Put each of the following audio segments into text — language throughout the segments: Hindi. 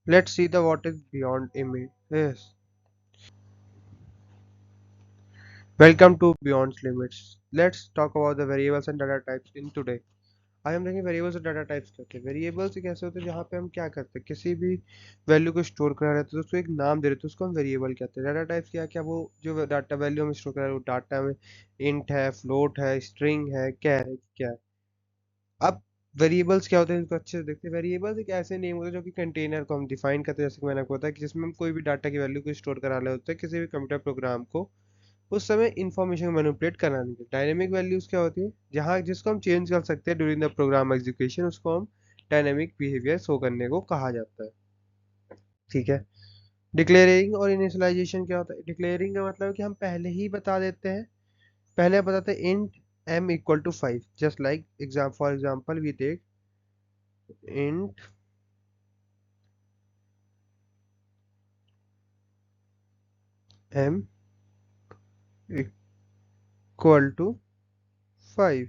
Let's see the what is beyond image. Yes. Welcome to Beyond Limits. Let's talk about the variables and data types in today. आज हम देखेंगे वेरिएबल्स और डाटा टाइप्स क्या होते हैं। वेरिएबल्स एक ऐसे होते हैं जहाँ पे हम क्या करते हैं, किसी भी वैल्यू को स्टोर करा रहते हैं तो उसको एक नाम दे रहे हैं तो उसको हम वेरिएबल कहते हैं। डाटा टाइप्स क्या क्या वो जो डाटा वैल्यू हम स्टोर करा रहे हैं वो डाटा में इंट है, फ्लोट है, स्ट्रिंग है, क्या है। अब वेरिएबल्स क्या होते हैं इनको अच्छे से देखते हैं। वेरिएबल्स एक ऐसे नेम होते हैं जो कि कंटेनर को हम डिफाइन करते हैं, जैसे कि मैंने आपको बताया कि जिसमें हम कोई भी डाटा की वैल्यू को स्टोर करा रहे होते हैं किसी भी कंप्यूटर प्रोग्राम को उस समय इंफॉर्मेशन को मैनिपुलेट कराने के। डायनेमिक वैल्यूज क्या होती है, जहाँ जिसको हम चेंज कर सकते हैं ड्यूरिंग द प्रोग्राम एग्जीक्यूशन, उसको हम डायनेमिक बिहेवियर शो करने को कहा जाता है। ठीक है। डिक्लेयरिंग और इनिशियलाइजेशन क्या होता है। डिक्लेयरिंग का मतलब है कि हम पहले ही बता देते हैं, पहले हम बताते हैं int m equal to 5, just like exam for example we take int m equal to 5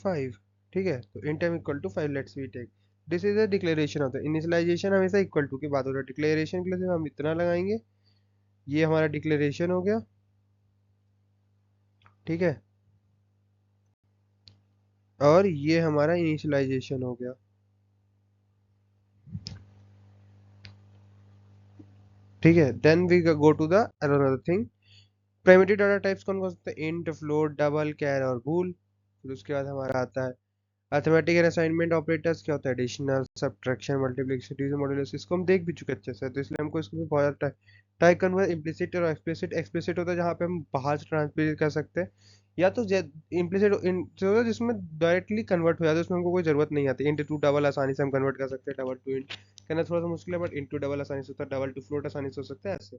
5। ठीक है, तो int m equal to 5 let's we take this is a declaration होता है। इनिशियलाइजेशन हमेशा इक्वल टू की बात हो रहा है, डिक्लेरेशन के लिए सिर्फ हम इतना लगाएंगे। ये हमारा डिक्लेरेशन हो गया। ठीक है, और ये हमारा इनिशियलाइजेशन हो गया। ठीक है, then we go to the another thing. Primary data types कौन कौन से होते हैं, इंट, फ्लोट, डबल, कैर और बूल। फिर उसके बाद हमारा आता है अरिथमेटिक एंड असाइनमेंट ऑपरेटर्स। क्या होता है, additional, subtraction, multiplication, division, modulus. इसको हम देख भी चुके अच्छे से, तो इसलिए हमको इसको बहुत ज़्यादा टाइप कन्वर्ट इम्प्लिसिट और एक्सप्लिसिट। एक्सप्लिसिट होता है जहाँ पे हम बाहर से ट्रांसलेट कर सकते हैं, या तो इम्प्लिसिट जो होता है जिसमें डायरेक्टली कन्वर्ट हो जाता है, उसमें हमको कोई जरूरत नहीं आती। इंट टू डबल आसानी से हम कन्वर्ट कर सकते हैं, डबल टू इंट करना थोड़ा सा मुश्किल है, बट इंट टू डबल आसानी से होता है, डबल टू फ्लोट आसानी से हो सकता है ऐसे।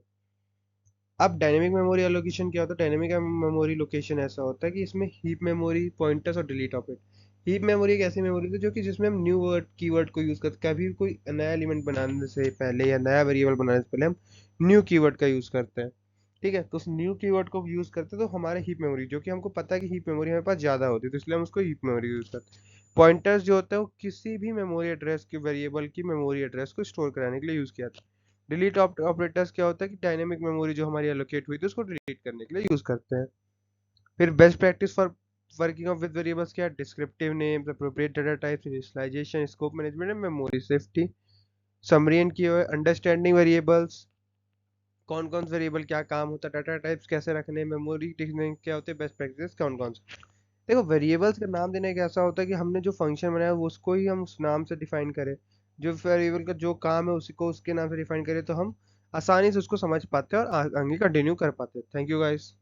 अब डायनेमिक मेमोरी एलोकेशन क्या होता है। डायनेमिक मेमोरी लोकेशन ऐसा होता है कि इसमें हीप मेमोरी, पॉइंटर्स और डिलीट ऑपरेट। हीप मेमोरी एक ऐसी मेमोरी होती है जो कि जिसमें हम न्यू वर्ड कीवर्ड को यूज करते हैं। कभी भी कोई नया एलिमेंट बनाने से पहले या नया वेरिएबल बनाने से पहले हम न्यू कीवर्ड का यूज करते हैं। ठीक है, तो उस न्यू कीवर्ड को यूज करते हैं तो हमारे हीप मेमोरी, जो कि हमको पता है कि हीप मेमोरी हमारे पास ज्यादा होती है, तो इसलिए हम उसको हीप मेमोरी यूज करते हैं। पॉइंटर्स जो होता है वो किसी भी मेमोरी एड्रेस की वेरिएबल की मेमोरी एड्रेस को स्टोर कराने के लिए यूज किया जाता है। डिलीट ऑपरेटर्स क्या होता है कि डायनेमिक मेमोरी जो हमारी एलोकेट हुई थी उसको डिलीट करने के लिए यूज करते हैं। फिर best practice for working of with variables क्या है, descriptive names, appropriate data types, initialization, scope management and memory safety. Summary and key understanding variables, कौन कौन से वेरिएबल क्या काम होता है, डाटा टाइप्स कैसे रखने, मेमोरी टेक्निक क्या होते हैं, बेस्ट प्रैक्टिस कौन कौन से। देखो, वेरिएबल्स का नाम देने का ऐसा होता है कि हमने जो फंक्शन बनाया वो उसको ही हम उस नाम से डिफाइन करें। जो वेरिएबल का जो काम है उसी को उसके नाम से डिफाइन करें तो हम आसानी से उसको समझ पाते हैं और आगे कंटिन्यू कर पाते हैं। Thank you guys.